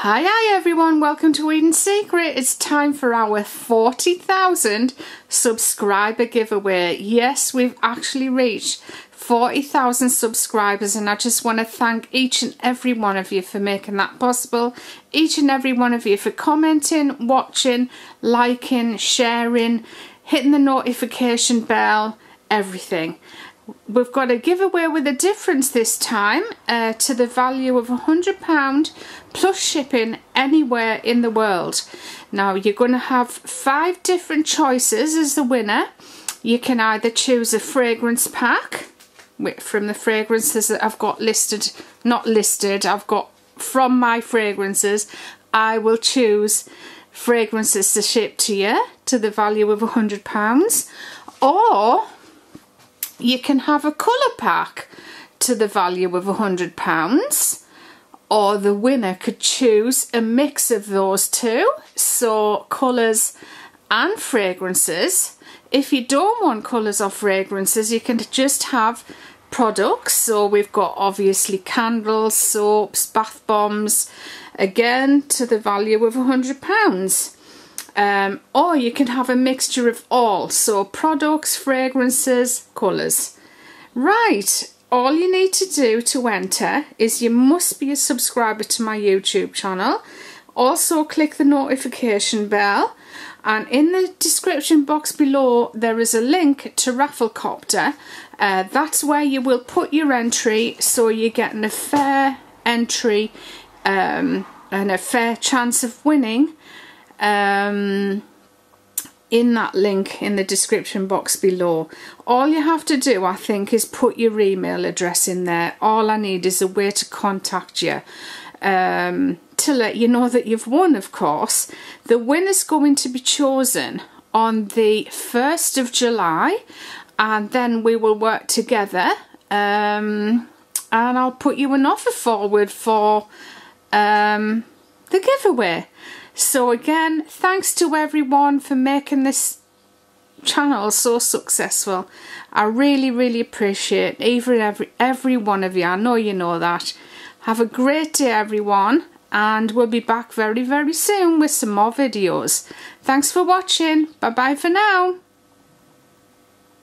Hi everyone, welcome to Eden Secret. It's time for our 40,000 subscriber giveaway. Yes, we've actually reached 40,000 subscribers, and I just want to thank each and every one of you for making that possible. Each and every one of you for commenting, watching, liking, sharing, hitting the notification bell, everything. We've got a giveaway with a difference this time to the value of £100 plus shipping anywhere in the world. Now you're going to have 5 different choices as the winner. You can either choose a fragrance pack from the fragrances that I've got listed, I've got from my fragrances. I will choose fragrances to ship to you to the value of £100, or you can have a colour pack to the value of £100, or the winner could choose a mix of those two, so colours and fragrances. If you don't want colours or fragrances, you can just have products. So we've got obviously candles, soaps, bath bombs, again to the value of £100. Or you can have a mixture of all, so products, fragrances, colours. Right, all you need to do to enter is you must be a subscriber to my YouTube channel. Also click the notification bell, and in the description box below there is a link to Rafflecopter. That's where you will put your entry, so you're getting a fair entry and a fair chance of winning. In that link in the description box below. All you have to do, I think, is put your email address in there. All I need is a way to contact you to let you know that you've won, of course. The winner's going to be chosen on the 1st of July, and then we will work together, and I'll put you an offer forward for the giveaway. So again, thanks to everyone for making this channel so successful. I really appreciate every one of you. I know you know that. Have a great day everyone, and we'll be back very soon with some more videos. Thanks for watching. Bye bye for now.